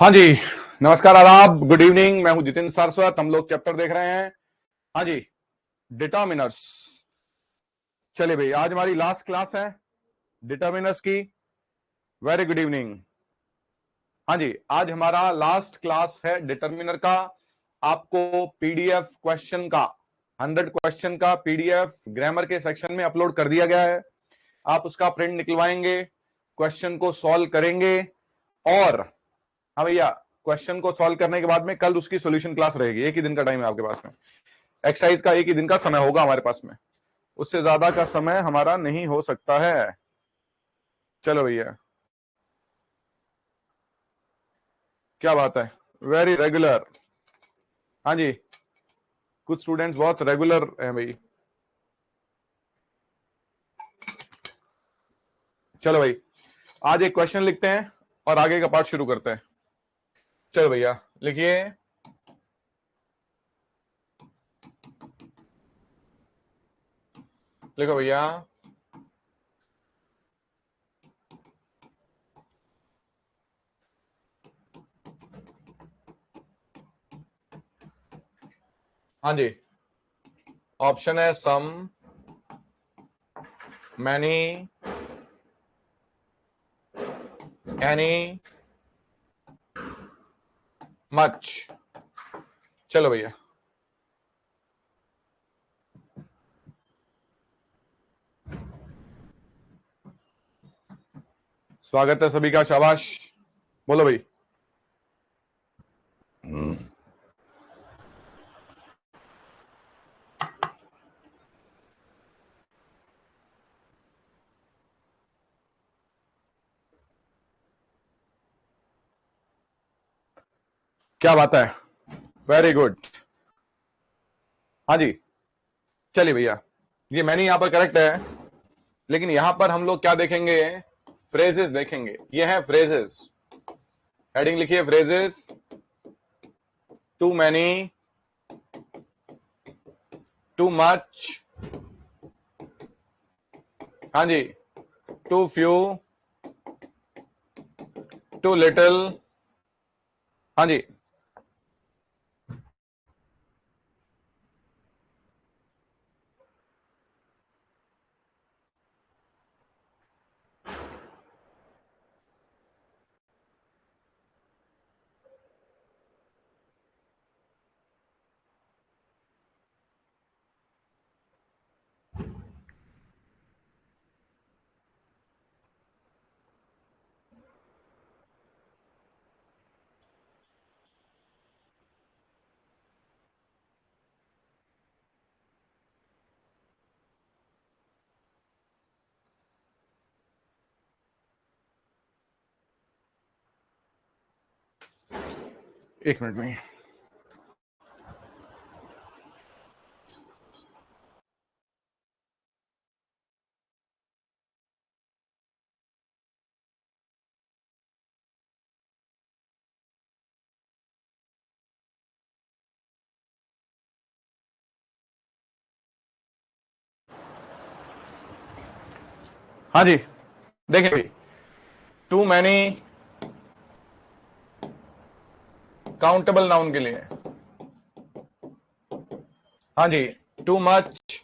हाँ जी, नमस्कार, आदाब, गुड इवनिंग। मैं हूं जितिन सारस्वत। हम लोग चैप्टर देख रहे हैं, हाँ जी, डिटर्मिनर्स। चलिए भाई, आज हमारी लास्ट क्लास है डिटर्मिनर्स की। Very good evening. हाँ जी, आज हमारा लास्ट क्लास है डिटर्मिनर का। आपको पीडीएफ क्वेश्चन का 100 क्वेश्चन का पीडीएफ ग्रामर के सेक्शन में अपलोड कर दिया गया है। आप उसका प्रिंट निकलवाएंगे, क्वेश्चन को सॉल्व करेंगे और हाँ भैया, क्वेश्चन को सॉल्व करने के बाद में कल उसकी सॉल्यूशन क्लास रहेगी। एक ही दिन का टाइम है आपके पास में। एक्सरसाइज का एक ही दिन का समय होगा हमारे पास में, उससे ज्यादा का समय हमारा नहीं हो सकता है। चलो भैया, क्या बात है, वेरी रेगुलर। हाँ जी, कुछ स्टूडेंट्स बहुत रेगुलर हैं भाई। चलो भाई, आज एक क्वेश्चन लिखते हैं और आगे का पार्ट शुरू करते हैं। चलो भैया, लिखिए। लिखो भैया। हाँ जी, ऑप्शन है सम, मैनी, एनी, मच। चलो भैया, स्वागत है सभी का, शाबाश। बोलो भाई। क्या बात है, वेरी गुड। हाँ जी, चलिए भैया, ये मैंने यहां पर करेक्ट है, लेकिन यहां पर हम लोग क्या देखेंगे? फ्रेजेस देखेंगे। ये है फ्रेजेस। हेडिंग लिखिए, phrases. Too many, too much, हाँ जी, टू फ्यू, टू लिटिल, हाँ जी। एक मिनट में। हाँ जी, देखिए भाई, टू मैनी काउंटेबल नाउन के लिए, हाँ जी, टू मच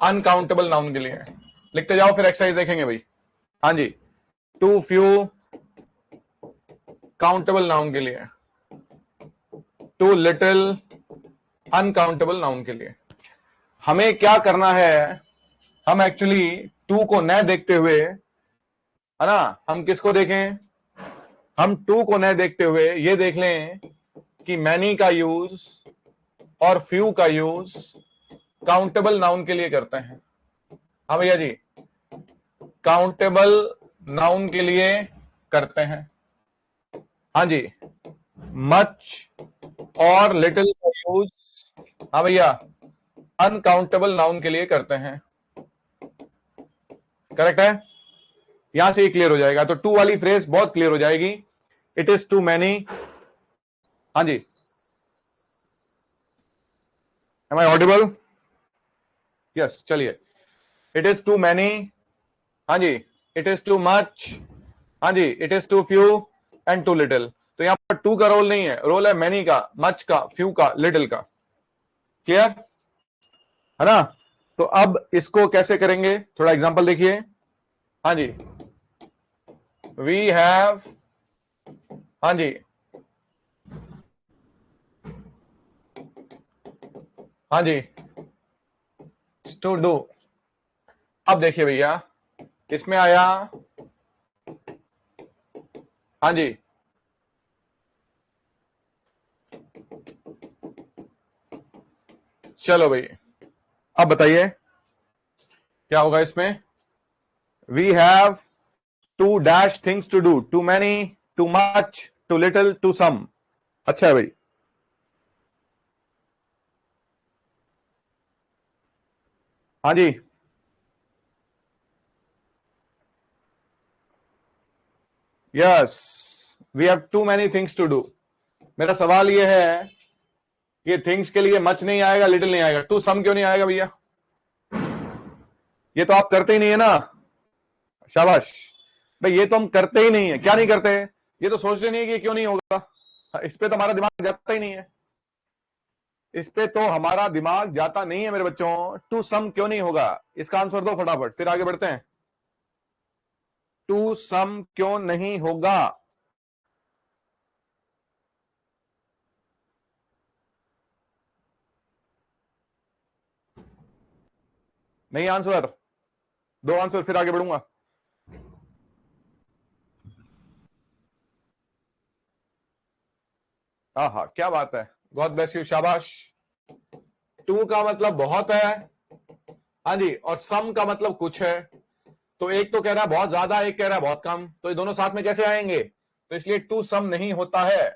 अनकाउंटेबल नाउन के लिए। लिखते जाओ, फिर एक्सरसाइज देखेंगे भाई। हाँ जी, टू फ्यू काउंटेबल नाउन के लिए, टू लिटिल अनकाउंटेबल नाउन के लिए। हमें क्या करना है? हम एक्चुअली टू को न देखते हुए, है ना, हम किसको देखें? हम टू को न देखते हुए ये देख लें कि मैनी का यूज और फ्यू का यूज काउंटेबल नाउन के लिए करते हैं। हाँ भैया जी, काउंटेबल नाउन के लिए करते हैं। हाँ जी, मच और लिटिल का यूज, हाँ भैया, अनकाउंटेबल नाउन के लिए करते हैं। करेक्ट है? यहां से ही क्लियर हो जाएगा, तो टू वाली फ्रेज बहुत क्लियर हो जाएगी। इट इज टू मैनी, हाँ जी, एम आई ऑडिबल? यस, चलिए। इट इज टू मैनी, हाँ जी, इट इज टू मच, हाँ जी, it is too few, and too little. तो यहां पर टू का रोल नहीं है, रोल है मैनी का, मच का, फ्यू का, लिटिल का। क्लियर है ना? तो अब इसको कैसे करेंगे, थोड़ा एग्जांपल देखिए। हाँ जी, वी हैव, हाँ जी, हाँ जी, टू डू। अब देखिए भैया, इसमें आया, हाँ जी, चलो भाई, अब बताइए क्या होगा इसमें। We have to dash things to do, too many, too much, too little, too some. अच्छा है भाई। हाँ जी, yes, we have too many things to do. मेरा सवाल यह है, ये थिंग्स के लिए मच नहीं आएगा, लिटिल नहीं आएगा, टू सम क्यों नहीं आएगा भैया? ये तो आप करते ही नहीं है ना। शाबाश भाई, ये तो हम करते ही नहीं है। क्या नहीं करते? ये तो सोचते नहीं है कि क्यों नहीं होगा। इस पे तो हमारा दिमाग जाता ही नहीं है, इस पे तो हमारा दिमाग जाता नहीं है मेरे बच्चों। टू सम क्यों नहीं होगा, इसका आंसर दो फटाफट, फिर आगे बढ़ते हैं। टू सम क्यों नहीं होगा? नहीं आंसर, दो आंसर फिर आगे बढ़ूंगा। हाँ हाँ, क्या बात है, गॉड ब्लेस यू, शाबाश। टू का मतलब बहुत है, हाँ जी, और सम का मतलब कुछ है। तो एक तो कह रहा है बहुत ज्यादा, एक कह रहा है बहुत कम, तो ये दोनों साथ में कैसे आएंगे? तो इसलिए टू सम नहीं होता है,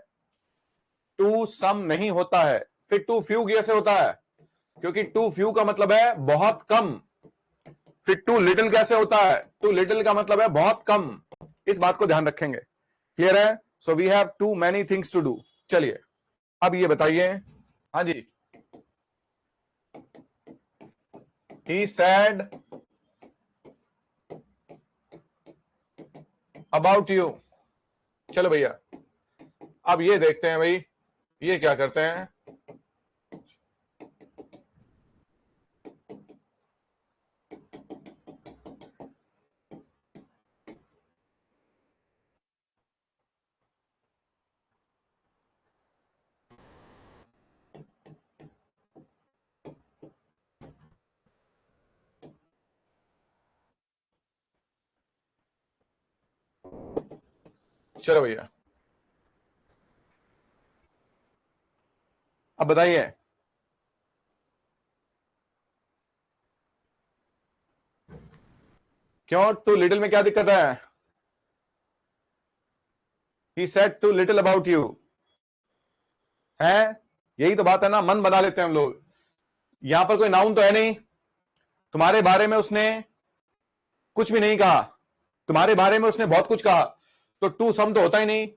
टू सम नहीं होता है। फिर टू फ्यू कैसे होता है? क्योंकि टू फ्यू का मतलब है बहुत कम। फिर टू लिटिल कैसे होता है? टू लिटिल का मतलब है बहुत कम। इस बात को ध्यान रखेंगे। क्लियर है? So we have too many things to do. चलिए अब ये बताइए, हाँ जी, ही सैड अबाउट यू। चलो भैया, अब ये देखते हैं भाई, ये क्या करते हैं। चलो भैया, अब बताइए, क्यों टू लिटिल में क्या दिक्कत है? He said too little about you है, यही तो बात है ना, मन बना लेते हैं हम लोग। यहां पर कोई नाउन तो है नहीं, तुम्हारे बारे में उसने कुछ भी नहीं कहा, तुम्हारे बारे में उसने बहुत कुछ कहा, तो टू सम तो होता ही नहीं।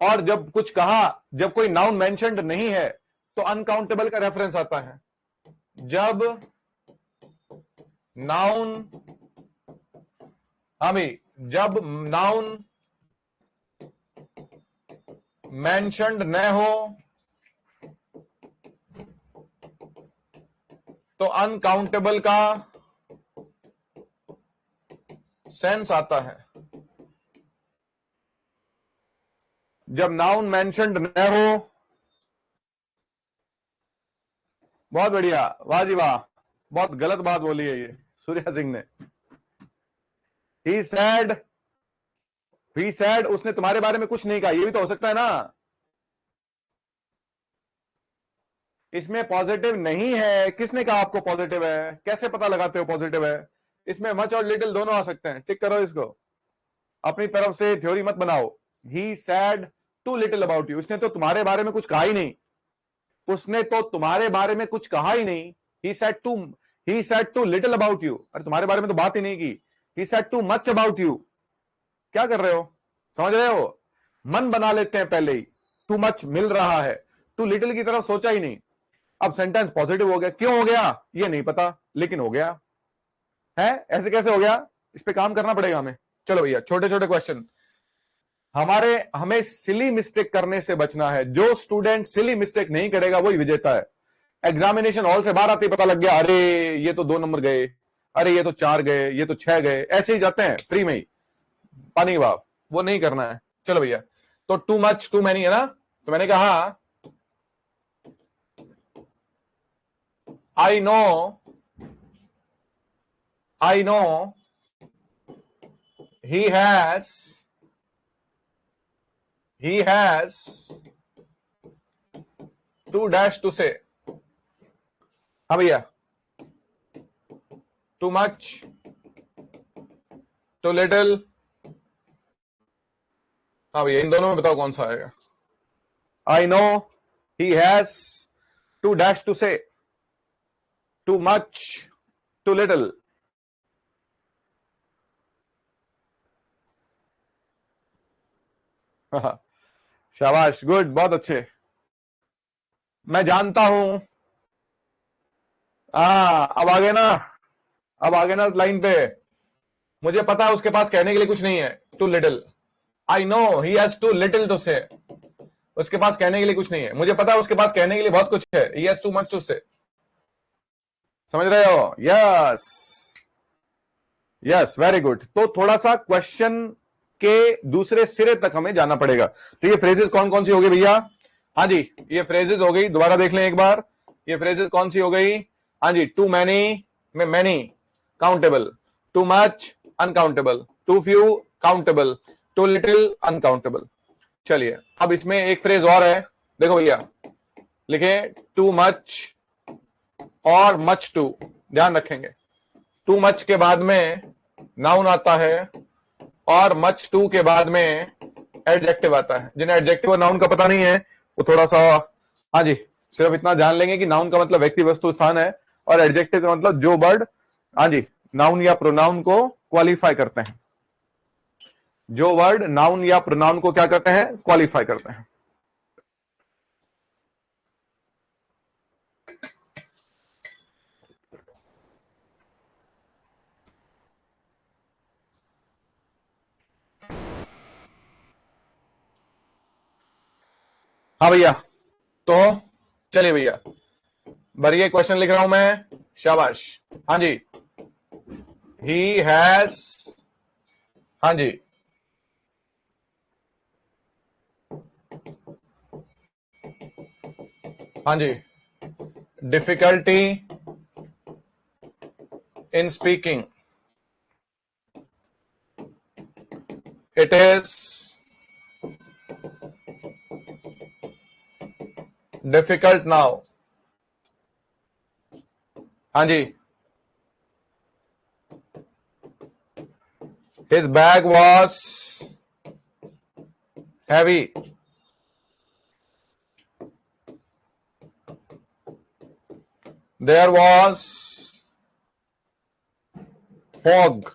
और जब कुछ कहा, जब कोई नाउन मेंशन्ड नहीं है, तो अनकाउंटेबल का रेफरेंस आता है। जब नाउन, हाँ भाई, जब नाउन मेंशन्ड न हो, तो अनकाउंटेबल का सेंस आता है। जब नाउन मेंशन्ड न हो, बहुत बढ़िया, वाह जी वाह, बहुत गलत बात बोली है ये सूर्या सिंह ने। ही सैड, ही सैड, उसने तुम्हारे बारे में कुछ नहीं कहा, ये भी तो हो सकता है ना। इसमें पॉजिटिव नहीं है, किसने कहा आपको पॉजिटिव है? कैसे पता लगाते हो पॉजिटिव है? इसमें मच और लिटिल दोनों आ सकते हैं, टिक करो इसको, अपनी तरफ से थ्योरी मत बनाओ। He said too little about you, उसने तो तुम्हारे बारे में कुछ कहा ही नहीं, उसने तो तुम्हारे बारे में कुछ कहा ही नहीं। He said too, he said too little about you, अरे तुम्हारे बारे में तो बात ही नहीं की। He said too much about you. क्या कर रहे हो, समझ रहे हो? मन बना लेते हैं पहले ही, टू मच मिल रहा है, टू लिटिल की तरफ सोचा ही नहीं। अब सेंटेंस पॉजिटिव हो गया, क्यों हो गया ये नहीं पता, लेकिन हो गया है। ऐसे कैसे हो गया, इस पे काम करना पड़ेगा हमें। चलो भैया, छोटे छोटे क्वेश्चन, हमें सिली मिस्टेक करने से बचना है। जो स्टूडेंट सिली मिस्टेक नहीं करेगा वही विजेता है। एग्जामिनेशन हॉल से बाहर आते ही पता लग गया, अरे ये तो 2 नंबर गए, अरे ये तो 4 गए, ये तो 6 गए, ऐसे ही जाते हैं फ्री में ही, पानी के भाव। वो नहीं करना है। चलो भैया, तो टू मच टू मैनी है ना, तो मैंने कहा I know he has too dash to say. हाँ भैया, टू मच, टू लिटिल। हाँ भैया, इन दोनों में बताओ कौन सा आएगा। I know he has too dash to say, too much, too little. शाबाश, गुड, बहुत अच्छे। मैं जानता हूं, अब आगे ना, अब आगे ना लाइन पे। मुझे पता है उसके पास कहने के लिए कुछ नहीं है, too little. I know he has too little to say. उसके पास कहने के लिए कुछ नहीं है। मुझे पता है उसके पास कहने के लिए बहुत कुछ है, he has too much to say. समझ रहे हो? Yes yes, very good. तो थोड़ा सा क्वेश्चन के दूसरे सिरे तक हमें जाना पड़ेगा। तो ये फ्रेजेस कौन कौन सी हो गई भैया? हाँ जी, ये फ्रेजेस हो गई, दोबारा देख लें एक बार। ये फ्रेजेस कौन सी हो गई? हाँ जी, टू मैनी में many countable, too much uncountable, too few countable, too little uncountable. चलिए, अब इसमें एक फ्रेज और है, देखो भैया, लिखे टू मच और मच टू। ध्यान रखेंगे, टू मच के बाद में नाउन आता है और मच टू के बाद में एडजेक्टिव आता है। जिन्हें एडजेक्टिव और नाउन का पता नहीं है वो थोड़ा सा, हाँ जी, सिर्फ इतना जान लेंगे कि नाउन का मतलब व्यक्ति वस्तु स्थान है और एडजेक्टिव का मतलब जो वर्ड, हाँ जी, नाउन या प्रोनाउन को क्वालिफाई करते हैं। जो वर्ड नाउन या प्रोनाउन को क्या करते हैं? क्वालिफाई करते हैं। हाँ भैया, तो चलिए भैया, भरिए, क्वेश्चन लिख रहा हूं मैं, शाबाश। हाँ जी, ही हैज, हाँ जी, हाँ जी, difficulty in speaking, it is difficult now. हाँ जी, his bag was heavy, there was fog.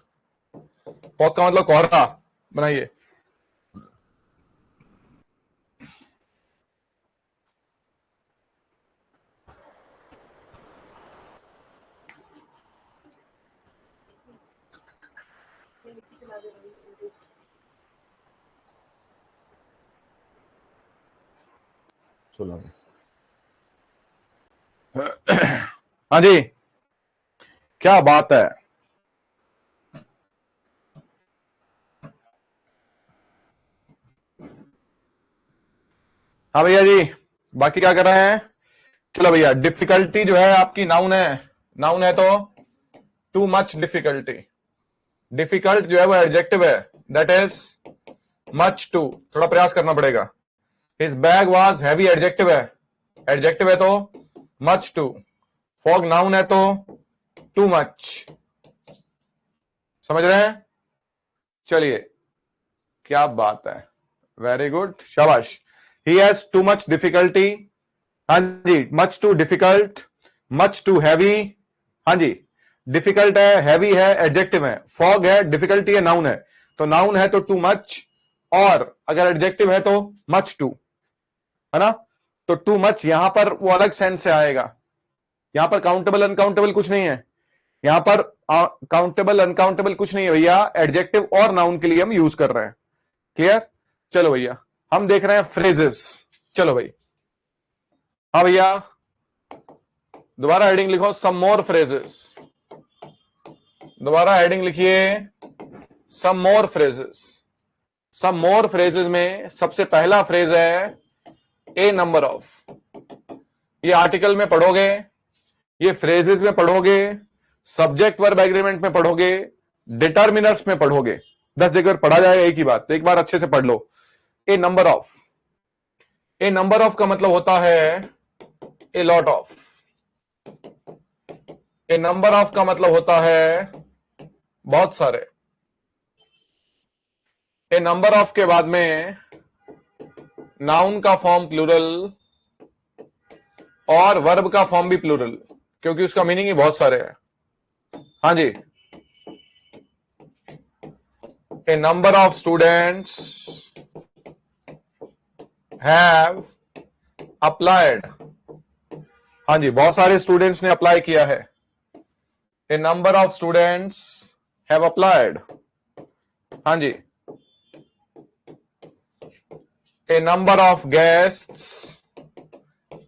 Fog का मतलब कोहरा, बनाइए। हाँ जी, क्या बात है। हाँ भैया जी, बाकी क्या कर रहे हैं? चलो भैया, डिफिकल्टी जो है आपकी नाउन है, नाउन है तो टू मच डिफिकल्टी। डिफिकल्ट जो है वो एडजेक्टिव है, दैट इज मच टू। थोड़ा प्रयास करना पड़ेगा। His bag was heavy adjective है, एडजेक्टिव है तो मच टू। फॉग नाउन है तो टू मच। समझ रहे हैं? चलिए, क्या बात है, वेरी गुड, शाबाश। He has too much difficulty, हाँ जी, much too difficult, much too heavy. हाँ जी, डिफिकल्ट है, हैवी है, एडजेक्टिव है, फॉग है, डिफिकल्टी है, नाउन है। तो नाउन है तो टू मच, और अगर एडजेक्टिव है तो मच टू, है ना? तो टू मच यहां पर वो अलग सेंस से आएगा। यहां पर काउंटेबल अनकाउंटेबल कुछ नहीं है, यहां पर काउंटेबल अनकाउंटेबल कुछ नहीं है भैया, एडजेक्टिव और नाउन के लिए हम यूज कर रहे हैं। क्लियर? चलो भैया, हम देख रहे हैं फ्रेजेस। चलो भाई, हाँ भैया, दोबारा हेडिंग लिखो, सम मोर फ्रेजेस। दोबारा हेडिंग लिखिए, सम मोर फ्रेजेस। सम मोर फ्रेजेस में सबसे पहला फ्रेज है ए नंबर ऑफ। ये आर्टिकल में पढ़ोगे, ये फ्रेजेस में पढ़ोगे, सब्जेक्ट वर्ब एग्रीमेंट में पढ़ोगे, डिटर्मिनर्स में पढ़ोगे। 10 जगह पढ़ा जाएगा एक ही बात, एक बार अच्छे से पढ़ लो। A number of, a number of का मतलब होता है a lot of. A number of का मतलब होता है बहुत सारे। ए नंबर ऑफ के बाद में नाउन का फॉर्म प्लूरल और वर्ब का फॉर्म भी प्लूरल, क्योंकि उसका मीनिंग ही बहुत सारे हैं। हाँ जी, a number of students have applied. हाँ जी, बहुत सारे स्टूडेंट्स ने अप्लाई किया है। A number of students have applied. हाँ जी, a number of guests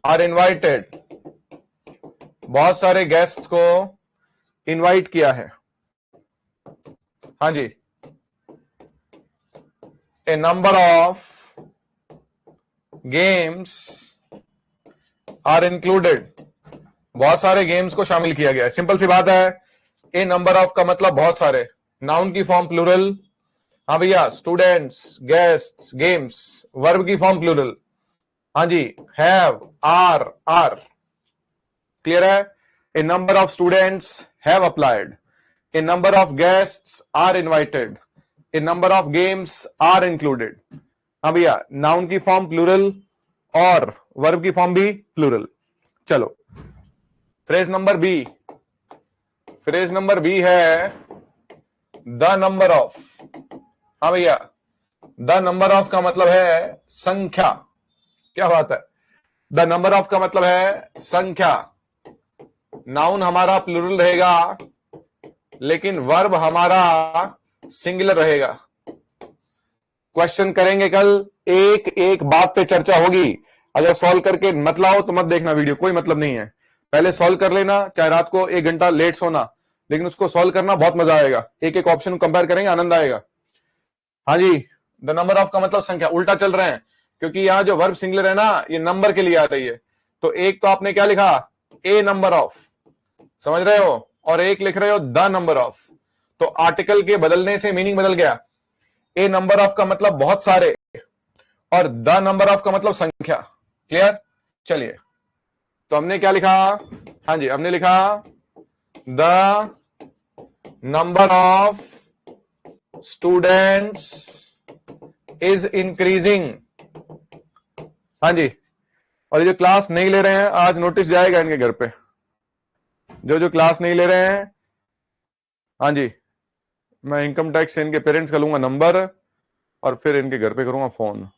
are invited. बहुत सारे गेस्ट को इनवाइट किया है। हाँ जी, a number of games are included. बहुत सारे गेम्स को शामिल किया गया है। सिंपल सी बात है, ए नंबर ऑफ का मतलब बहुत सारे, नाउन की फॉर्म प्लूरल। हाँ भैया, स्टूडेंट्स, गेस्ट्स, गेम्स, वर्ब की फॉर्म प्लूरल। हाँ जी, हैव, आर। क्लियर है? A number of students have applied, a number of guests are invited, a number of games are included. हाँ भैया, नाउन की फॉर्म प्लूरल और वर्ब की form भी प्लूरल। चलो, phrase number B. Phrase number B है the number of. हाँ भैया, द नंबर ऑफ का मतलब है संख्या। क्या बात है? द नंबर ऑफ का मतलब है संख्या। नाउन हमारा प्लूरल रहेगा, लेकिन वर्ब हमारा सिंगुलर रहेगा। क्वेश्चन करेंगे कल, एक एक बात पे चर्चा होगी। अगर सॉल्व करके मत लाओ तो मत देखना वीडियो, कोई मतलब नहीं है। पहले सॉल्व कर लेना, चाहे रात को 1 घंटा लेट सोना, लेकिन उसको सॉल्व करना बहुत मजा आएगा। एक एक ऑप्शन कंपेयर करेंगे, आनंद आएगा। हाँ जी, द नंबर ऑफ का मतलब संख्या। उल्टा चल रहे हैं, क्योंकि यहां जो वर्ब सिंगुलर है ना, ये नंबर के लिए आ रही है। तो एक तो आपने क्या लिखा, ए नंबर ऑफ, समझ रहे हो, और एक लिख रहे हो द नंबर ऑफ। तो आर्टिकल के बदलने से मीनिंग बदल गया। ए नंबर ऑफ का मतलब बहुत सारे, और द नंबर ऑफ का मतलब संख्या। क्लियर? चलिए, तो हमने क्या लिखा? हाँ जी, हमने लिखा the number of students is increasing. हाँ जी, और ये जो क्लास नहीं ले रहे हैं, आज नोटिस जाएगा इनके घर पे। जो क्लास नहीं ले रहे हैं, हाँ जी, मैं इनकम टैक्स से इनके पेरेंट्स का लूंगा नंबर और फिर इनके घर पे करूंगा फोन।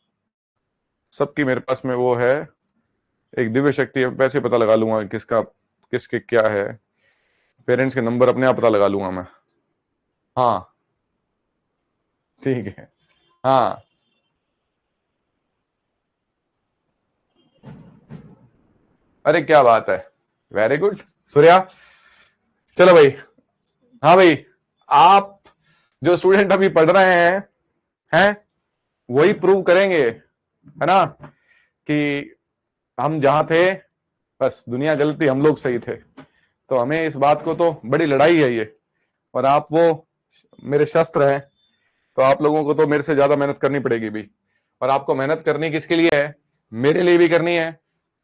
सबकी मेरे पास में वो है, एक दिव्य शक्ति है, पैसे पता लगा लूंगा किसका किसके क्या है। पेरेंट्स के नंबर अपने आप पता लगा लूंगा मैं। हाँ ठीक है, हाँ अरे क्या बात है, वेरी गुड सूर्या। चलो भाई, हाँ भाई, आप जो स्टूडेंट अभी पढ़ रहे हैं वही प्रूव करेंगे, है ना, कि हम जहां थे बस दुनिया गलती, हम लोग सही थे। तो हमें इस बात को, तो बड़ी लड़ाई है ये, और आप वो मेरे शस्त्र हैं, तो आप लोगों को तो मेरे से ज्यादा मेहनत करनी पड़ेगी भी। और आपको मेहनत करनी किसके लिए है? मेरे लिए भी करनी है,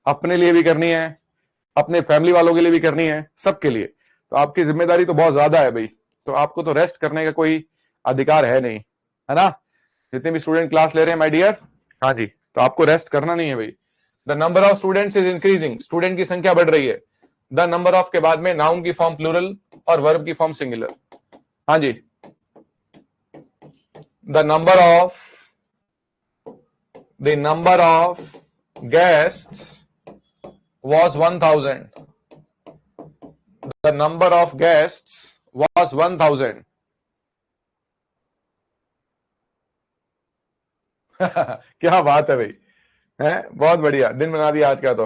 अपने लिए भी करनी है, अपने फैमिली वालों के लिए भी करनी है, सबके लिए। तो आपकी जिम्मेदारी तो बहुत ज्यादा है भाई। तो आपको तो रेस्ट करने का कोई अधिकार है नहीं, है ना? जितने भी स्टूडेंट क्लास ले रहे हैं माय डियर, हाँ जी, तो आपको रेस्ट करना नहीं है भाई। The number of students is increasing, student की संख्या बढ़ रही है। द नंबर ऑफ के बाद में नाउन की फॉर्म प्लूरल और वर्ब की फॉर्म सिंगुलर। हाँ जी, the number of guests was 1000. The number of guests was 1000. क्या बात है भाई, है बहुत बढ़िया, दिन बना दिया आज का। तो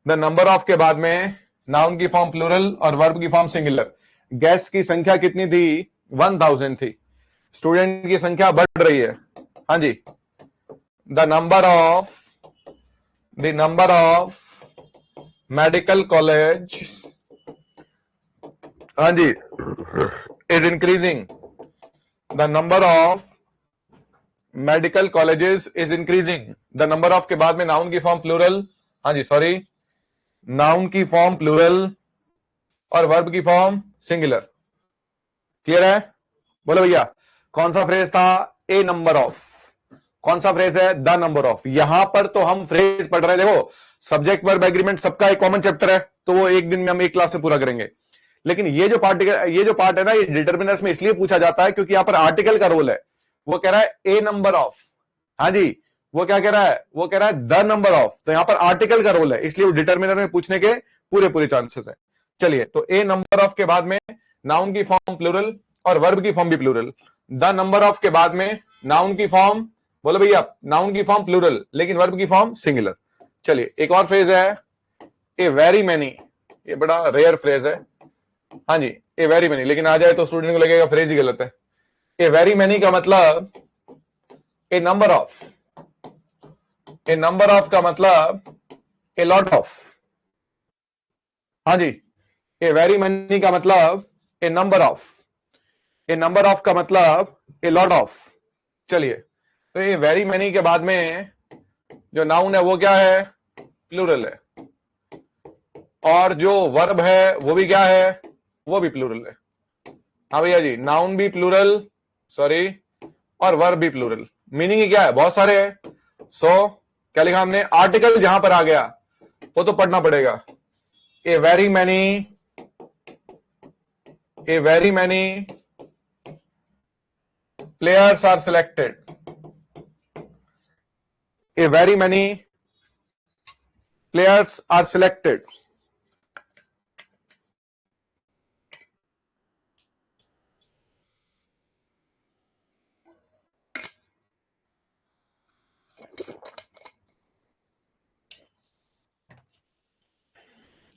द नंबर ऑफ के बाद में नाउन की फॉर्म प्लूरल और वर्ब की फॉर्म सिंगुलर। गेस्ट की संख्या कितनी थी? 1000 थी। स्टूडेंट की संख्या बढ़ रही है। हाँ जी, the number of medical college, हाँ जी, is increasing. The number of medical colleges is increasing. The number of के बाद में नाउन की फॉर्म प्लूरल, हाँ जी सॉरी, नाउन की फॉर्म प्लूरल और वर्ब की फॉर्म सिंगुलर। क्लियर है? बोलो भैया, कौन सा फ्रेज था? A number of. कौन सा फ्रेज है? The number of. यहां पर तो हम फ्रेज पढ़ रहे हैं। देखो, सब्जेक्ट वर्ब एग्रीमेंट सबका एक कॉमन चैप्टर है, तो वो एक दिन में हम एक क्लास में पूरा करेंगे। लेकिन ये जो पार्ट है ना, ये डिटर्मिनर्स में इसलिए पूछा जाता है क्योंकि यहां पर आर्टिकल का रोल है। वो कह रहा है ए नंबर ऑफ, हाँ जी, वो क्या कह रहा है? वो कह रहा है द नंबर ऑफ। तो यहां पर आर्टिकल का रोल है, इसलिए वो डिटर्मिनर में पूछने के पूरे चांसेस है। चलिए, तो ए नंबर ऑफ के बाद में नाउन की फॉर्म प्लूरल और वर्ब की फॉर्म भी प्लूरल। द नंबर ऑफ के बाद में नाउन की फॉर्म, बोलो भैया, नाउन की फॉर्म प्लूरल लेकिन वर्ब की फॉर्म सिंगुलर। चलिए, एक और फ्रेज है ए वेरी मेनी। ये बड़ा रेयर फ्रेज है, हाँ जी, ए वेरी मेनी। लेकिन आ जाए तो स्टूडेंट को लगेगा फ्रेज ही गलत है। ए वेरी मेनी का मतलब a number of. A number of का मतलब ए लॉट ऑफ। हाँ जी, ए वेरी मेनी का मतलब a number of. A number of का मतलब ए लॉट ऑफ। चलिए, तो ये वेरी मेनी के बाद में जो नाउन है वो क्या है? प्लूरल है। और जो वर्ब है वो भी क्या है? वो भी प्लूरल है। हाँ भैया जी, नाउन भी प्लूरल, सॉरी, और वर्ब भी प्लूरल। मीनिंग क्या है? बहुत सारे हैं। क्या लिखा हमने? आर्टिकल जहां पर आ गया वो तो पढ़ना पड़ेगा। A very many players are selected. A very many players are selected.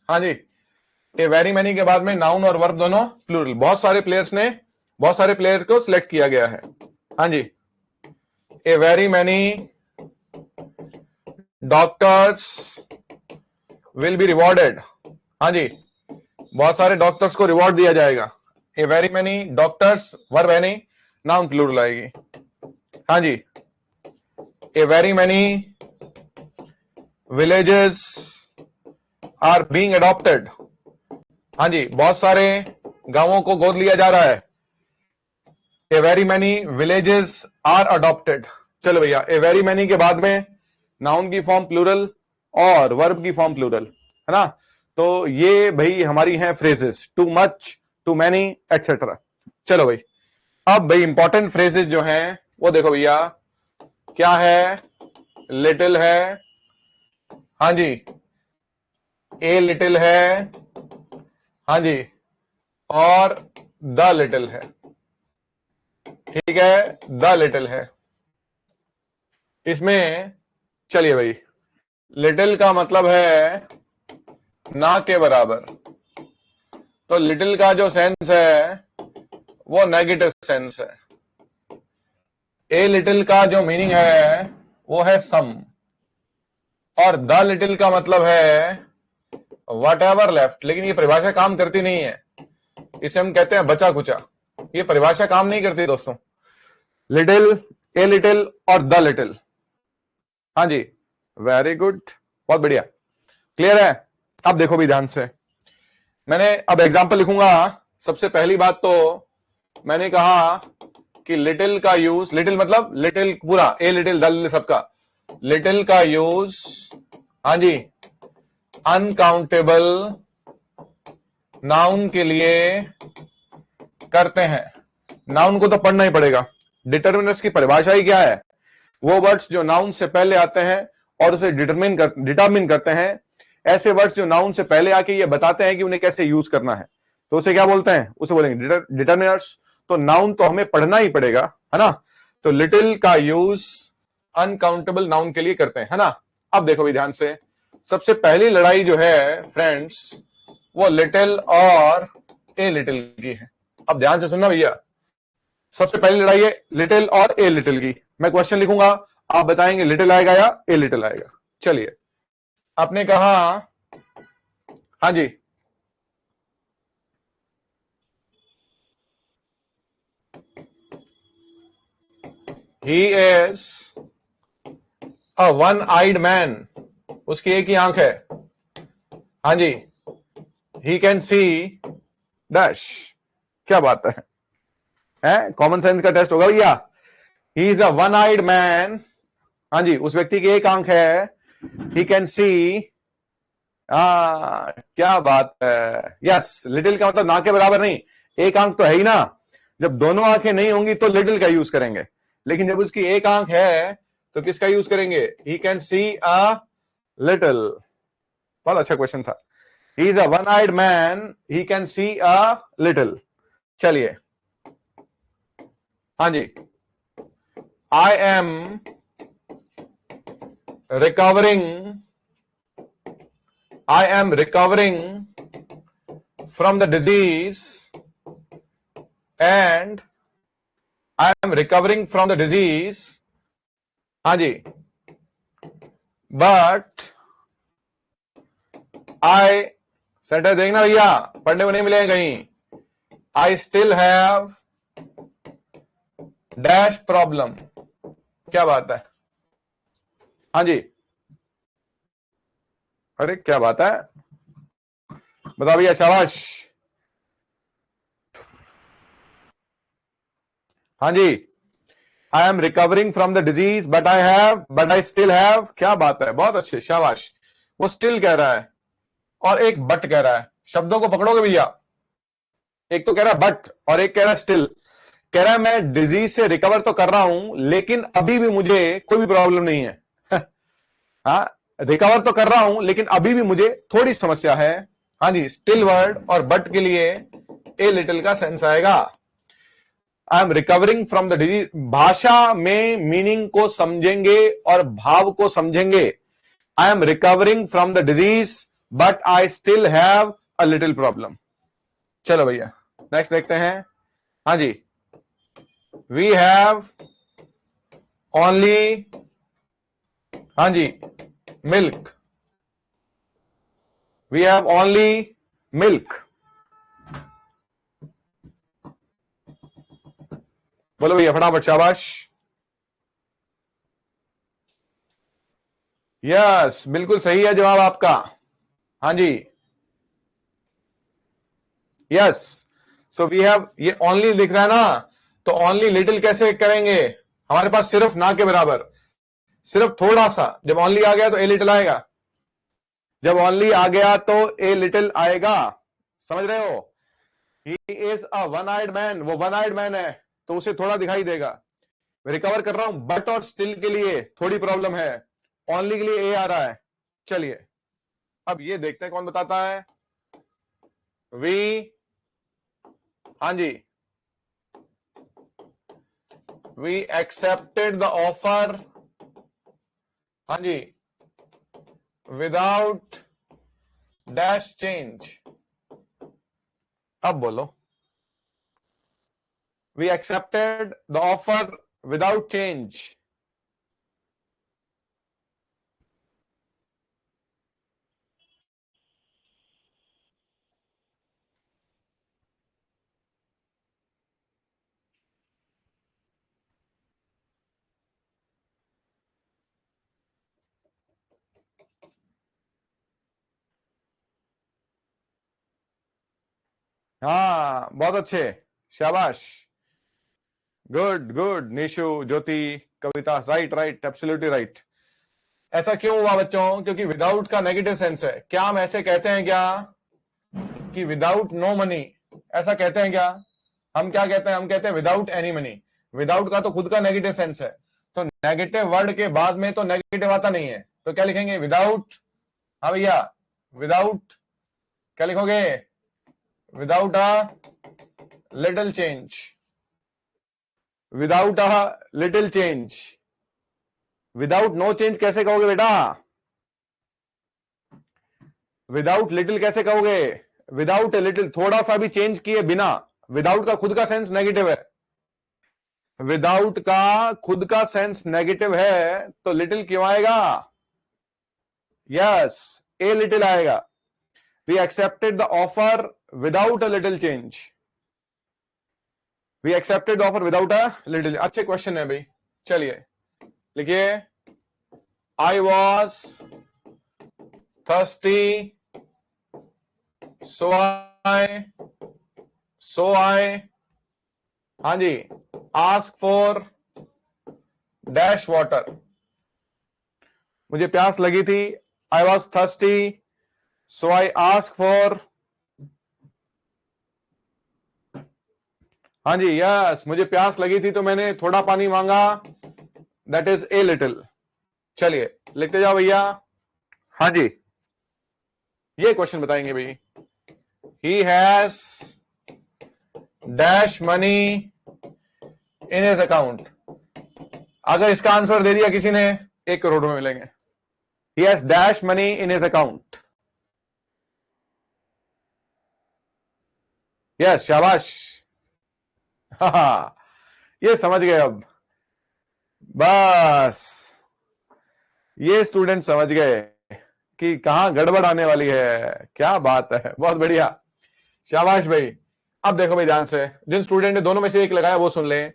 हाँ जी, ए वेरी मैनी के बाद में नाउन और वर्ब दोनों प्लूरल। बहुत सारे प्लेयर्स को सिलेक्ट किया गया है। हाँ जी, a very many doctors will be rewarded. हाँ जी, बहुत सारे डॉक्टर्स को रिवॉर्ड दिया जाएगा। A very many doctors, verb है नहीं, नाउन प्लूरल आएगी। हाँ जी, a very many villages are being adopted. हाँ जी, बहुत सारे गांवों को गोद लिया जा रहा है। A very many villages are adopted. चलो भैया, ए वेरी मैनी के बाद में नाउन की फॉर्म प्लूरल और वर्ब की फॉर्म प्लूरल, है ना? तो ये भाई हमारी हैं phrases, too much, too many, etcetera. चलो भाई, अब भाई इंपॉर्टेंट फ्रेजेस जो हैं वो देखो भैया, क्या है? लिटिल है, हाँ जी, ए लिटिल है, हाँ जी, और द लिटिल है। ठीक है, द लिटिल है। इसमें चलिए भाई, लिटिल का मतलब है ना के बराबर। तो लिटिल का जो सेंस है वो नेगेटिव सेंस है। ए लिटिल का जो मीनिंग है वो है सम। और द लिटिल का मतलब है वट एवर लेफ्ट। लेकिन ये परिभाषा काम करती नहीं है, इसे हम कहते हैं बचा कुचा। ये परिभाषा काम नहीं करती दोस्तों। लिटिल, ए लिटिल और द लिटिल। हाँ जी, वेरी गुड, बहुत बढ़िया, क्लियर है? अब देखो भी ध्यान से, मैंने अब एग्जाम्पल लिखूंगा। सबसे पहली बात तो मैंने कहा कि लिटिल का यूज, लिटिल मतलब लिटिल पूरा, ए लिटिल द लिटिल सबका, लिटिल का यूज, हाँ जी, अनकाउंटेबल नाउन के लिए करते हैं। नाउन को तो पढ़ना ही पड़ेगा। डिटर्मिनर्स की परिभाषा ही क्या है? वो वर्ड्स जो नाउन से पहले आते हैं और उसे डिटरमिन करते हैं। ऐसे वर्ड्स जो नाउन से पहले आके ये बताते हैं कि उन्हें कैसे यूज करना है, तो उसे क्या बोलते हैं? उसे बोलेंगे डिटर्मिनर्स। तो नाउन तो हमें पढ़ना ही पड़ेगा, है ना? तो लिटिल का यूज अनकाउंटेबल नाउन के लिए करते हैं, है ना। अब देखो भी ध्यान से, सबसे पहली लड़ाई जो है फ्रेंड्स वो लिटिल और ए लिटिल की है। अब ध्यान से सुनना भैया, सबसे पहली लड़ाई है लिटिल और ए लिटिल की। मैं क्वेश्चन लिखूंगा, आप बताएंगे लिटिल आएगा या ए लिटिल आएगा। चलिए, आपने कहा, हाँ जी, he is a one eyed man, उसकी एक ही आंख है। हाँ जी, ही कैन सी डैश। क्या बात है कॉमन सेंस का टेस्ट होगा भैया। He is a one eyed man, हाँ जी, उस व्यक्ति की एक आंख है। ही कैन सी, क्या बात है, यस। लिटिल का मतलब ना के बराबर नहीं, एक आंख तो है ही ना। जब दोनों आंखें नहीं होंगी तो लिटिल का यूज करेंगे, लेकिन जब उसकी एक आंख है तो किसका यूज करेंगे? He can see a little. बहुत अच्छा क्वेश्चन था। He is a one eyed man, he can see a little. चलिए, हाँ जी, I am recovering, I am recovering from the disease and I am recovering from the disease, हाँ जी, but I, sentence देखना भैया, पढ़ने को नहीं मिलेगा कहीं। I still have dash problem। क्या बात है, हाँ जी, अरे क्या बात है, बताओ भैया, शाबाश। हाँ जी, I am recovering from the disease but I still have, क्या बात है, बहुत अच्छे, शाबाश। वो स्टिल कह रहा है और एक बट कह रहा है, शब्दों को पकड़ोगे भैया। एक तो कह रहा है बट और एक कह रहा है स्टिल। कह रहा है मैं डिजीज से रिकवर तो कर रहा हूं लेकिन अभी भी मुझे कोई भी प्रॉब्लम नहीं है। हाँ, रिकवर तो कर रहा हूं लेकिन अभी भी मुझे थोड़ी समस्या है। हाँ जी, स्टिल वर्ड और बट के लिए ए लिटिल का सेंस आएगा। आई am recovering from the disease, भाषा में मीनिंग को समझेंगे और भाव को समझेंगे। आई am recovering from the disease but I still have a little problem. चलो भैया, नेक्स्ट देखते हैं। हाँ जी, वी हैव ओनली, हाँ जी, milk, we have only milk. बोलो भैया फटाफट, शाबाश। यस, बिल्कुल सही है जवाब आपका। हाँ जी, यस। सो वी हैव, ये ओनली लिख रहा है ना, तो ओनली लिटिल कैसे करेंगे? हमारे पास सिर्फ ना के बराबर, सिर्फ थोड़ा सा। जब ओनली आ गया तो ए लिटिल आएगा, जब ओनली आ गया तो ए लिटिल आएगा। समझ रहे हो? He is a one eyed man, वो वन आइड मैन है तो उसे थोड़ा दिखाई देगा। रिकवर कर रहा हूं, बट और स्टिल के लिए थोड़ी प्रॉब्लम है, ओनली के लिए ए आ रहा है। चलिए, अब ये देखते हैं कौन बताता है। वी, हाँ जी, वी एक्सेप्टेड द ऑफर, हाँ जी, विदाउट डैश चेंज। अब बोलो, we accepted the offer without change. हाँ, बहुत अच्छे, शाबाश, good good. Nishu, Jyoti, Kavita, right right, absolutely right. ऐसा क्यों हुआ बच्चों? क्योंकि विदाउट का नेगेटिव सेंस है। क्या हम ऐसे कहते हैं क्या कि विदाउट नो मनी? ऐसा कहते हैं क्या? हम क्या कहते हैं? हम कहते हैं विदाउट एनी मनी। विदाउट का तो खुद का नेगेटिव सेंस है, तो नेगेटिव वर्ड के बाद में तो नेगेटिव आता नहीं है, तो क्या लिखेंगे? विदाउट, हाँ भैया, विदाउट, क्या लिखोगे? Without a little change, without a little change. Without no change कैसे कहोगे बेटा? विदाउट लिटिल कैसे कहोगे? विदाउट ए लिटिल, थोड़ा सा भी चेंज किए बिना। विदाउट का खुद का सेंस नेगेटिव है, विदाउट का खुद का सेंस नेगेटिव है, तो लिटिल क्यों आएगा? यस, ए लिटिल आएगा। We accepted the offer without a little change. We accepted the offer without a little. अच्छे क्वेश्चन है भाई, चलिए लिखिए। आई वॉज थर्स्टी सो आई हाँ जी आस्क फॉर डैश वाटर। मुझे प्यास लगी थी, I was thirsty so I ask for, हाँ जी यस, मुझे प्यास लगी थी तो मैंने थोड़ा पानी मांगा, दैट इज ए लिटिल। चलिए लिखते जाओ भैया। हाँ जी, ये क्वेश्चन बताएंगे भाई। He has dash money in his account. अगर इसका आंसर दे दिया किसी ने, 1 करोड़ में मिलेंगे। He has dash money in his account. Yes, शाबाश। हाँ, ये समझ गए अब, बस ये स्टूडेंट समझ गए कि कहां गड़बड़ आने वाली है। क्या बात है, बहुत बढ़िया, शाबाश भाई। अब देखो भाई ध्यान से, जिन स्टूडेंट ने दोनों में से एक लगाया वो सुन लें।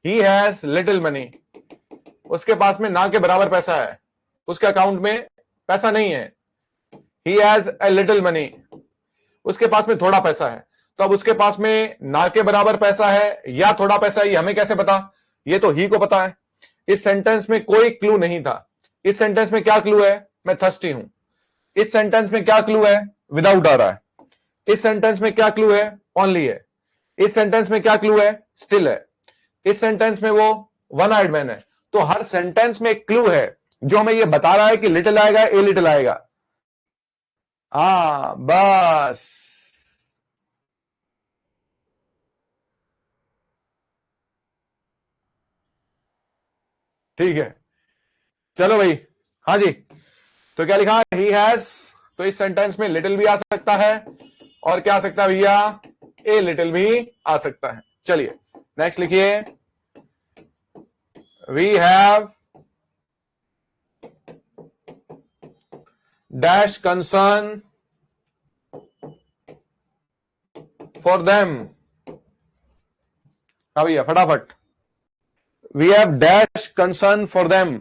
ही हैज लिटिल मनी, उसके पास में ना के बराबर पैसा है, उसके अकाउंट में पैसा नहीं है। He has a little money, उसके पास में थोड़ा पैसा है। तो अब उसके पास में ना के बराबर पैसा है या थोड़ा पैसा है, ये हमें कैसे पता? ये तो ही को पता है। इस सेंटेंस में कोई क्लू नहीं था। इस सेंटेंस में क्या क्लू है? मैं थर्स्टी हूं। इस सेंटेंस में क्या क्लू है? विदाउट आ रहा है। इस सेंटेंस में क्या क्लू है? ओनली है। इस सेंटेंस में क्या क्लू है? स्टिल है। इस सेंटेंस में वो वन आइड मैन है। तो हर सेंटेंस में एक क्लू है जो हमें ये बता रहा है कि लिटिल आएगा, ए लिटिल आएगा। बस ठीक है, चलो भाई। हाँ जी, तो क्या लिखा? ही हैज, तो इस सेंटेंस में लिटिल भी आ सकता है और क्या आ सकता है भैया? ए लिटिल भी आ सकता है। चलिए नेक्स्ट लिखिए। We have dash concern for them. हाँ भैया फटाफट। We have dash concern for them.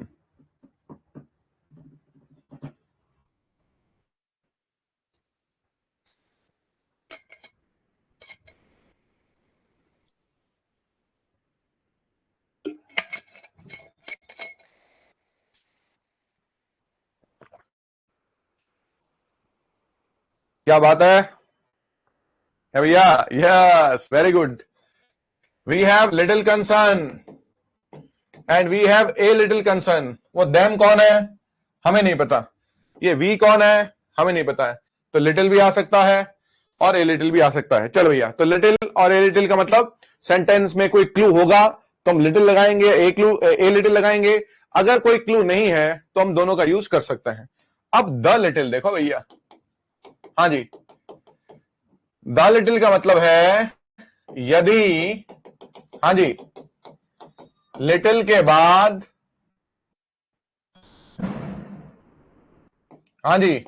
क्या बात है भैया? Yes, very good. We have little concern and we have a little concern. वो देम कौन है? हमें नहीं पता। ये वी कौन है? हमें नहीं पता है। तो लिटिल भी आ सकता है और ए लिटिल भी आ सकता है। चलो भैया, तो लिटिल और ए लिटिल का मतलब सेंटेंस में कोई क्लू होगा तो हम लिटिल लगाएंगे, ए लिटिल लगाएंगे। अगर कोई क्लू नहीं है तो हम दोनों का यूज कर सकते हैं। अब द लिटिल देखो भैया। हाँ जी, द लिटिल का मतलब है यदि, हाँ जी, लिटिल के बाद, हाँ जी,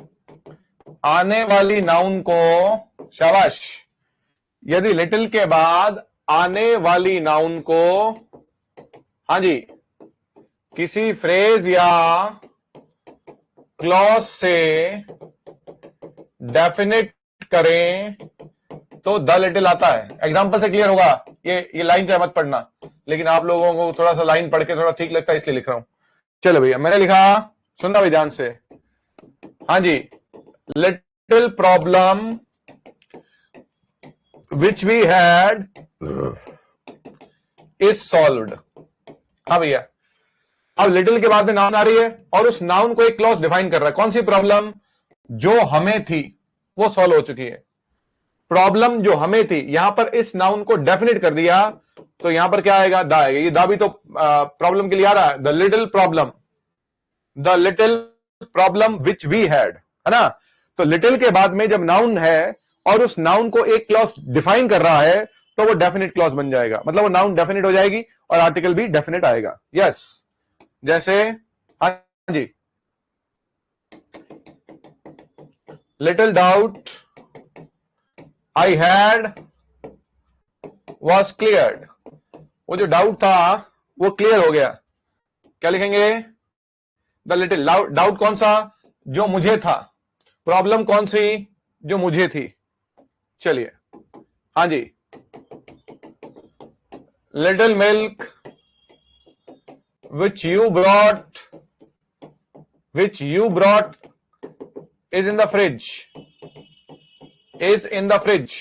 आने वाली नाउन को, शाबाश, यदि लिटिल के बाद आने वाली नाउन को, हाँ जी, किसी फ्रेज या क्लॉज से डेफिनेट करें तो द लिटिल आता है। एग्जांपल से क्लियर होगा। ये लाइन चाहे मत पढ़ना, लेकिन आप लोगों को थोड़ा सा लाइन पढ़ के थोड़ा ठीक लगता है इसलिए लिख रहा हूं। चलो भैया, मैंने लिखा, सुनना भी ध्यान से। हाँ जी, little problem which we had is solved. हाँ भैया, अब लिटिल के बाद में नाउन आ रही है और उस नाउन को एक क्लॉज डिफाइन कर रहा है। कौन सी प्रॉब्लम? जो हमें थी वो सॉल्व हो चुकी है। प्रॉब्लम जो हमें थी, यहां पर इस नाउन को डेफिनेट कर दिया तो यहां पर क्या आएगा? द आएगा। ये द भी तो प्रॉब्लम के लिए आ रहा है। The little problem, the little problem which we had, है ना। तो लिटिल के बाद में जब नाउन है और उस नाउन को एक क्लॉज डिफाइन कर रहा है तो वो डेफिनेट क्लॉज बन जाएगा, मतलब वो नाउन डेफिनेट हो जाएगी और आर्टिकल भी डेफिनेट आएगा। यस, जैसे हाँ जी, little doubt I had was cleared, वो जो डाउट था वो क्लियर हो गया। क्या लिखेंगे? द लिटिल डाउट कौन सा? जो मुझे था। प्रॉब्लम कौन सी? जो मुझे थी। चलिए हाँ जी, little milk which you brought is in the fridge, is in the fridge.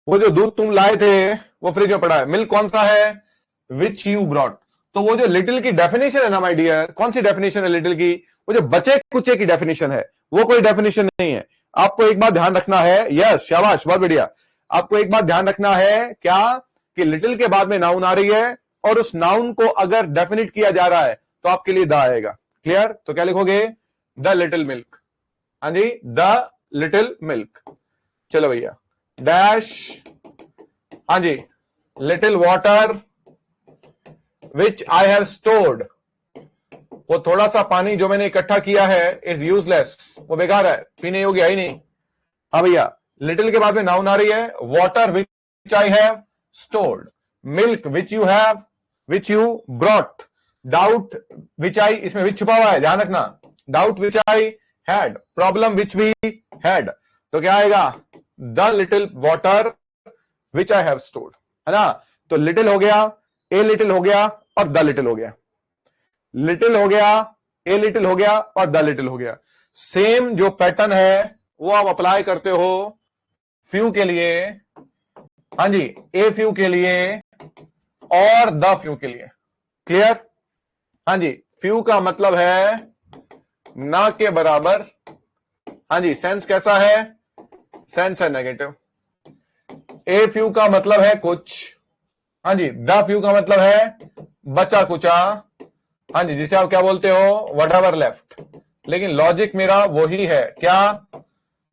वो जो दूध तुम लाए थे वो फ्रिज में पड़ा है। मिल्क कौन सा है? विच यू ब्रॉट। तो वो जो लिटिल की डेफिनेशन है ना माय डियर, कौन सी डेफिनेशन है लिटिल की? वो जो बचे कुचे की डेफिनेशन है, वो कोई डेफिनेशन नहीं है। आपको एक बात ध्यान रखना है, यस शाबाश बहुत बढ़िया, आपको एक बात ध्यान रखना है क्या, कि लिटिल के बाद में नाउन आ रही है और उस नाउन को अगर डेफिनेट किया जा रहा है तो आपके लिए द आएगा। क्लियर? तो क्या लिखोगे? The little milk. हाँ जी, द लिटिल मिल्क। चलो भैया, डैश हाँ जी, little water which I have stored, वो थोड़ा सा पानी जो मैंने इकट्ठा किया है इज यूजलेस, वो बेकार है, पीने योग्य है ही नहीं। हाँ भैया, लिटिल के बाद में नाउन आ रही है, water which I have stored, milk which you brought, doubt which I, इसमें विच छुपा हुआ है ध्यान रखना, doubt which I had, problem which we had. तो क्या आएगा? The little water which I have stored, है ना। तो लिटिल हो गया, ए लिटिल हो गया और द लिटिल हो गया, लिटिल हो गया, ए लिटिल हो गया और द लिटिल हो गया। सेम जो पैटर्न है वो आप अप्लाई करते हो फ्यू के लिए, हाँ जी, ए फ्यू के लिए और द फ्यू के लिए। क्लियर? हाँ जी, फ्यू का मतलब है ना के बराबर। हाँ जी, सेंस कैसा है? सेंस है नेगेटिव। ए फ्यू का मतलब है कुछ, हाँ जी, द फ्यू का मतलब है बचा कुचा, हाँ जी, जिसे आप क्या बोलते हो? Whatever left. लेकिन लॉजिक मेरा वही है, क्या?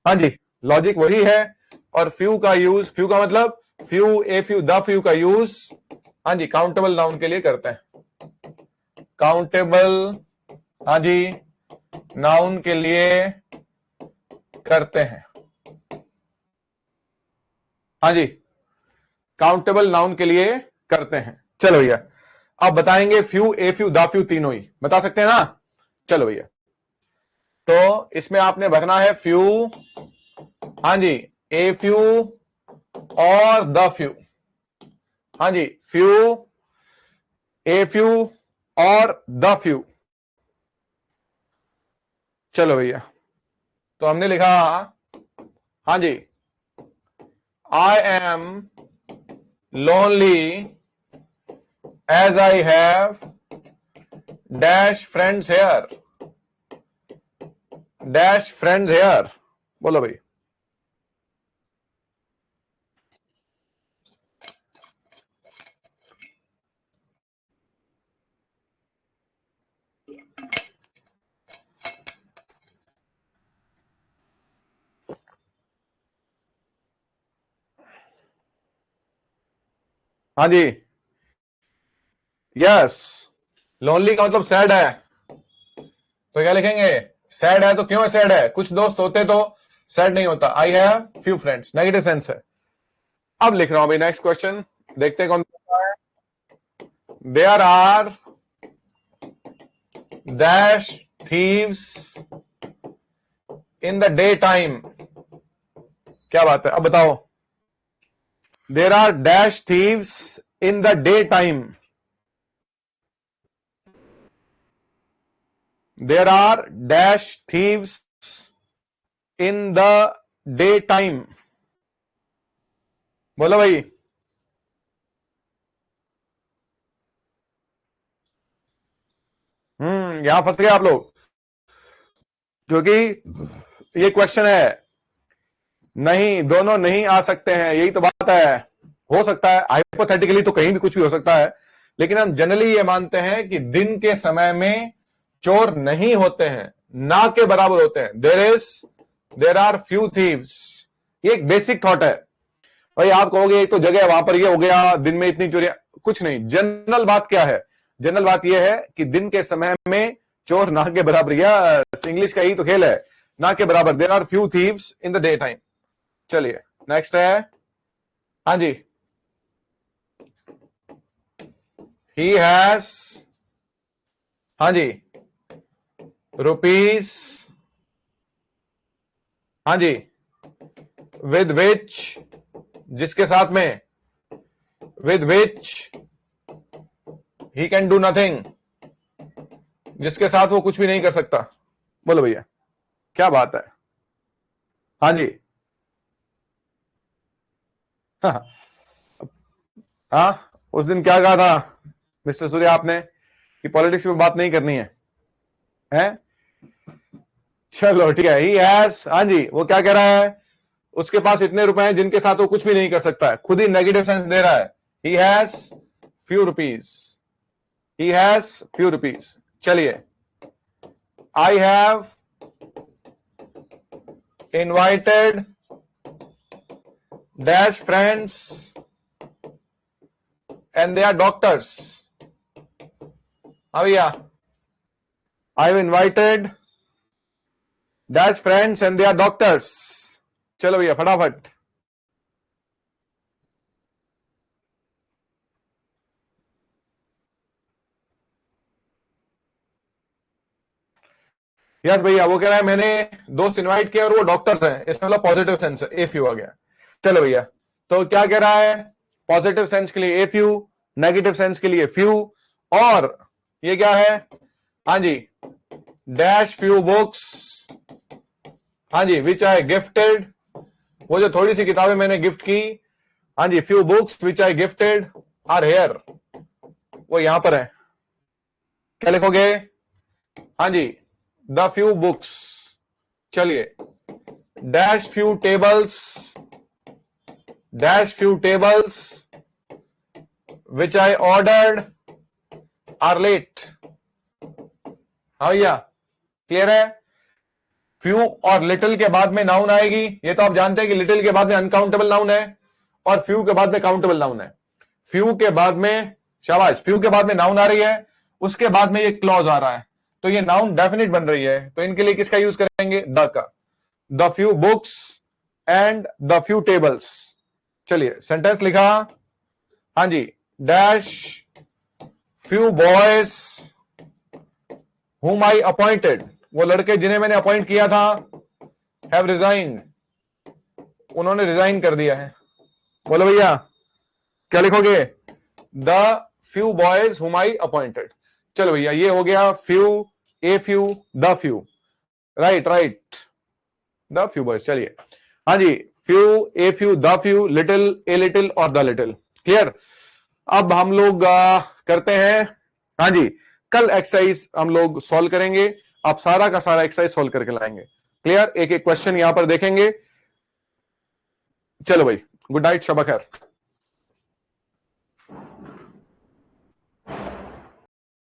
हाँ जी, लॉजिक वही है। और फ्यू का यूज, फ्यू का मतलब few, a few, the few का यूज हाँ जी काउंटेबल नाउन के लिए करते हैं, काउंटेबल हाँ जी नाउन के लिए करते हैं, हाँ जी काउंटेबल नाउन के लिए करते हैं। चलो भैया, अब बताएंगे few, a few, the few तीनों ही बता सकते हैं ना। चलो भैया, तो इसमें आपने भरना है फ्यू, हाँ जी, ए फ्यू और द फ्यू, हाँ जी, फ्यू, ए फ्यू और द फ्यू। चलो भैया, तो हमने लिखा हाँ जी, I am lonely as I have dash friends here, dash friends here. बोलो भाई। हाँ जी, यस, लोनली का मतलब सैड है, तो क्या लिखेंगे? सैड है, तो क्यों है सैड है? कुछ दोस्त होते तो सैड नहीं होता। I have few friends, negative sense है। अब लिख रहा हूं भाई नेक्स्ट क्वेश्चन, देखते हैं कौन सा है। There are dash thieves in the day time. क्या बात है, अब बताओ। There are dash thieves in the day time, there are dash thieves in the day time. बोलो भाई। यहां फंस गए आप लोग, क्योंकि ये क्वेश्चन है, नहीं दोनों नहीं आ सकते हैं, यही तो बात है। हो सकता है हाइपोथेटिकली तो कहीं भी कुछ भी हो सकता है, लेकिन हम जनरली ये मानते हैं कि दिन के समय में चोर नहीं होते हैं, ना के बराबर होते हैं। There are few thieves. ये एक बेसिक थॉट है भाई। आप कहोगे एक तो जगह वहां पर ये हो गया, दिन में इतनी चोरियां, कुछ नहीं। जनरल बात क्या है? जनरल बात यह है कि दिन के समय में चोर ना के बराबर, या इंग्लिश का ही तो खेल है, ना के बराबर। There are few thieves in the day time. चलिए नेक्स्ट है, हाँ जी, ही हैज, हाँ जी, रुपीज, हाँ जी, विद विच, जिसके साथ में, with which he can do nothing, जिसके साथ वो कुछ भी नहीं कर सकता। बोलो भैया क्या बात है? हाँ जी, हाँ, उस दिन क्या कहा था मिस्टर सूर्या आपने कि पॉलिटिक्स में बात नहीं करनी है, हैं? चलो ठीक है। ही हैज, हाँ जी, वो क्या कह रहा है? उसके पास इतने रुपए हैं जिनके साथ वो कुछ भी नहीं कर सकता है। खुद ही नेगेटिव सेंस दे रहा है। He has few rupees, he has few rupees. चलिए, I have invited dash friends and they are doctors. हाँ भैया, I have invited dash friends and they are doctors. चलो भैया फटाफट। यस भैया, वो कह रहा है मैंने दोस्त इनवाइट किया और वो डॉक्टर्स हैं, इसमें मतलब पॉजिटिव सेंस है, ए फ्यू आ गया। चलो भैया, तो क्या कह रहा है? पॉजिटिव सेंस के लिए ए फ्यू, नेगेटिव सेंस के लिए फ्यू, और ये क्या है? हाँ जी, डैश फ्यू बुक्स, हाँ जी, विच आई गिफ्टेड, वो जो थोड़ी सी किताबें मैंने गिफ्ट की, हाँ जी, few books which I gifted are here, वो यहां पर है। क्या लिखोगे? हाँ जी, द फ्यू बुक्स। चलिए, dash few tables, dash few tables which I ordered are late. हाँ भैया, क्लियर है? फ्यू और लिटिल के बाद में नाउन आएगी। ये तो आप जानते हैं कि लिटिल के बाद में अनकाउंटेबल नाउन है और फ्यू के बाद में काउंटेबल नाउन है। फ्यू के बाद में, शाबाश, फ्यू के बाद में नाउन आ रही है, उसके बाद में ये क्लॉज आ रहा है, तो ये नाउन डेफिनेट बन रही है। तो इनके लिए किसका यूज करेंगे? द का। The few books and the few tables. चलिए सेंटेंस लिखा, हाँ जी, dash few boys whom I appointed, वो लड़के जिन्हें मैंने अपॉइंट किया था, have resigned, उन्होंने रिजाइन कर दिया है। बोलो भैया क्या लिखोगे? The few boys whom I appointed। चलो भैया, ये हो गया few, a few, the few, right right, the few boys. चलिए, हाँ जी, few, a few, the few, little, a little और द लिटिल। क्लियर? अब हम लोग करते हैं, हाँ जी, कल एक्सरसाइज हम लोग सॉल्व करेंगे। आप सारा का सारा एक्सरसाइज सॉल्व करके लाएंगे। क्लियर? एक एक क्वेश्चन यहां पर देखेंगे। चलो भाई, गुड नाइट, शब खैर।